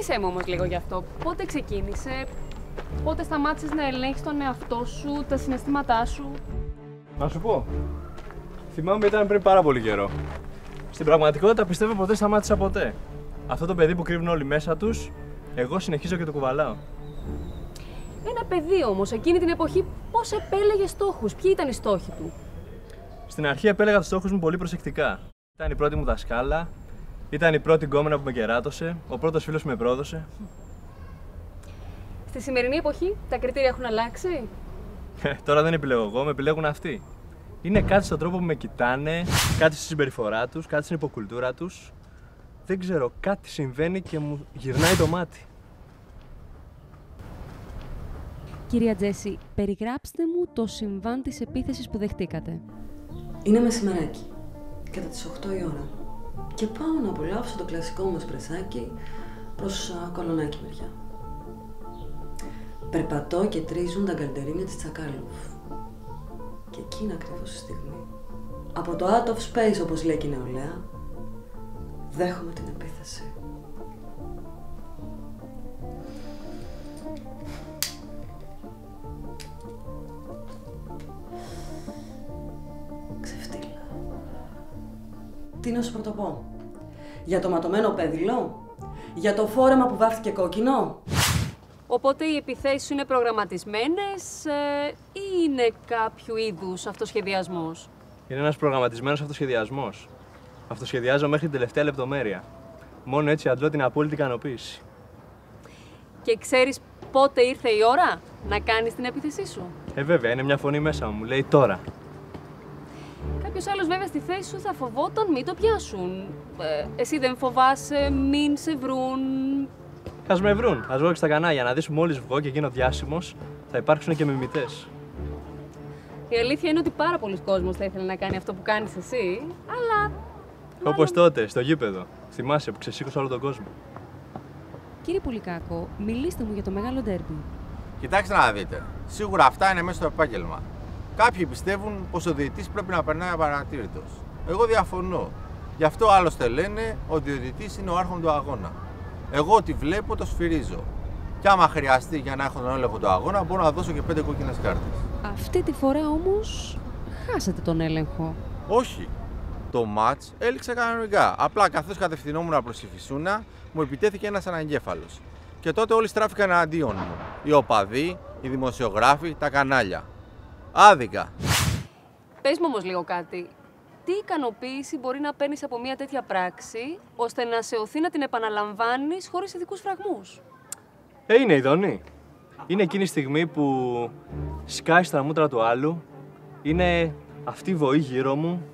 Μίλησέ μου όμως λίγο γι' αυτό. Πότε ξεκίνησε, πότε σταμάτησες να ελέγχεις τον εαυτό σου, τα συναισθήματά σου? Να σου πω. Θυμάμαι ήταν πριν πάρα πολύ καιρό. Στην πραγματικότητα πιστεύω ποτέ σταμάτησα ποτέ. Αυτό το παιδί που κρύβουν όλοι μέσα τους, εγώ συνεχίζω και το κουβαλάω. Ένα παιδί όμως, εκείνη την εποχή, πώς επέλεγε στόχους, ποιοι ήταν οι στόχοι του? Στην αρχή επέλεγα τους στόχους μου πολύ προσεκτικά. Ήταν η πρώτη μου δασκάλα, ήταν η πρώτη γκόμενα που με κεράτωσε, ο πρώτος φίλος που με πρόδωσε. Στη σημερινή εποχή τα κριτήρια έχουν αλλάξει? Τώρα δεν επιλέγω εγώ, με επιλέγουν αυτοί. Είναι κάτι στον τρόπο που με κοιτάνε, κάτι στη συμπεριφορά τους, κάτι στην υποκουλτούρα τους. Δεν ξέρω, κάτι συμβαίνει και μου γυρνάει το μάτι. Κυρία Τζέσι, περιγράψτε μου το συμβάν της επίθεσης που δεχτήκατε. Είναι μεσημεράκι, κατά τις 8 η ώρα. Και πάω να απολαύσω το κλασικό μας πρεσάκι προς Κολονάκι μεριά. Περπατώ και τρίζουν τα γκαντερίνια της Τσακάλουφ. Και εκείνα ακριβώς τη στιγμή, από το out of space όπως λέει και η νεολαία, δέχομαι την επίθεση. Ξεφτύλα. Τι να σου πρωτοπώ? Για το ματωμένο πέδιλο? Για το φόρεμα που βάφτηκε κόκκινο? Οπότε οι επιθέσεις σου είναι προγραμματισμένες ή είναι κάποιου είδους αυτοσχεδιασμός? Είναι ένας προγραμματισμένος αυτοσχεδιασμός. Αυτοσχεδιάζω μέχρι την τελευταία λεπτομέρεια. Μόνο έτσι αντλώ την απόλυτη ικανοποίηση. Και ξέρεις πότε ήρθε η ώρα να κάνεις την επίθεσή σου? Βέβαια, είναι μια φωνή μέσα μου, λέει τώρα. Κάποιος άλλος βέβαια στη θέση σου θα φοβόταν μην το πιάσουν. Εσύ δεν φοβάσαι μην σε βρουν? Ας με βρουν, ας βγω και στα κανάλια, να δεις μόλις βγω και γίνω διάσημος, θα υπάρξουν και μιμητές. Η αλήθεια είναι ότι πάρα πολλοί κόσμος θα ήθελε να κάνει αυτό που κάνεις εσύ, αλλά... Όπως τότε, στο γήπεδο. Θυμάσαι που ξεσήκωσα όλο τον κόσμο. Κύριε Πολυκάκο, μιλήστε μου για το μεγάλο ντέρμπι. Κοιτάξτε να δείτε. Σίγουρα αυτά είναι μέσα στο επάγγελμα. Κάποιοι πιστεύουν πως ο διαιτητής πρέπει να περνάει απαρατήρητος. Εγώ διαφωνώ. Γι' αυτό άλλωστε λένε ότι ο διαιτητής είναι ο άρχον του αγώνα. Εγώ ό,τι βλέπω το σφυρίζω. Και άμα χρειαστεί για να έχω τον έλεγχο του αγώνα, μπορώ να δώσω και 5 κόκκινες κάρτες. Αυτή τη φορά όμως χάσατε τον έλεγχο. Όχι. Το μάτς έληξε κανονικά. Απλά καθώς κατευθυνόμουν προς τη Φυσούνα, μου επιτέθηκε ένας αναγκέφαλος. Και τότε όλοι στράφηκαν εναντίον μου. Οι οπαδοί, οι δημοσιογράφοι, τα κανάλια. Άδικα. Πες μου όμως λίγο κάτι. Τι ικανοποίηση μπορεί να παίρνεις από μια τέτοια πράξη, ώστε να σε οθεί να την επαναλαμβάνεις χωρίς ειδικούς φραγμούς? Είναι η Δονή. Είναι εκείνη η στιγμή που σκάει στα μούτρα του άλλου, είναι αυτή η βοή γύρω μου,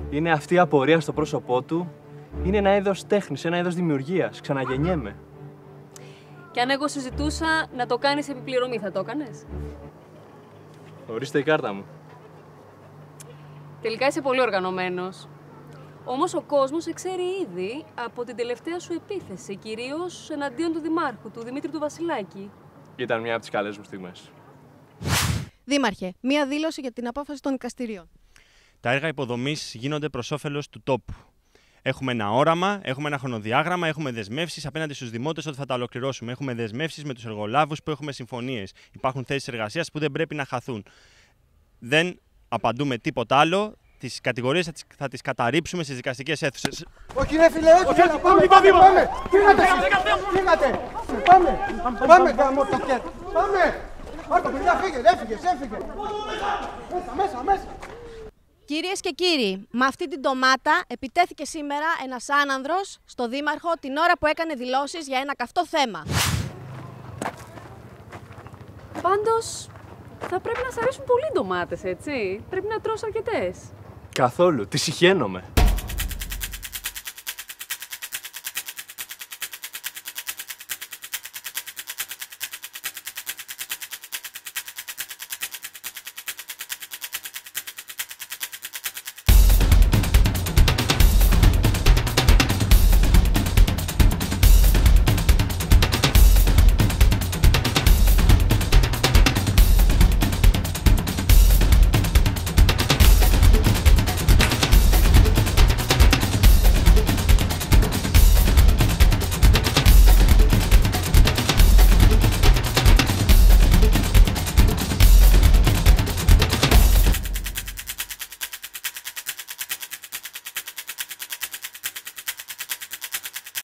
είναι αυτή η απορία στο πρόσωπό του, είναι ένα είδος τέχνης, ένα είδος δημιουργίας, ξαναγεννιέμαι. Και αν εγώ σου ζητούσα να το κάνεις επιπληρωμή, θα το έκανες? Ορίστε η κάρτα μου. Τελικά είσαι πολύ οργανωμένος. Όμως ο κόσμος σε ξέρει ήδη από την τελευταία σου επίθεση, κυρίως εναντίον του Δημάρχου, του Δημήτρη του Βασιλάκη. Ήταν μια από τις καλές μου στιγμές. Δήμαρχε, μία δήλωση για την απόφαση των δικαστηρίων. Τα έργα υποδομής γίνονται προς όφελος του τόπου. Έχουμε ένα όραμα, έχουμε ένα χρονοδιάγραμμα, έχουμε δεσμεύσεις απέναντι στους δημότες ότι θα τα ολοκληρώσουμε. Έχουμε δεσμεύσεις με τους εργολάβους που έχουμε συμφωνίες. Υπάρχουν θέσεις εργασίας που δεν πρέπει να χαθούν. Δεν απαντούμε τίποτα άλλο. Τις κατηγορίες θα τις καταρρίψουμε στις δικαστικές αίθουσες. Όχι ρε φίλε, όχι, πάμε. Φύγατε. Πάμε, γάμο το χέρι. Πάμε. Μάρκο, παιδιά, έφυγε. Μέσα. Κυρίες και κύριοι, με αυτή την ντομάτα επιτέθηκε σήμερα ένας άνανδρος στο Δήμαρχο την ώρα που έκανε δηλώσεις για ένα καυτό θέμα. Πάντως, θα πρέπει να σ' αρέσουν πολύ ντομάτες, έτσι. Πρέπει να τρως αρκετές. Καθόλου, τη συχαίνομαι.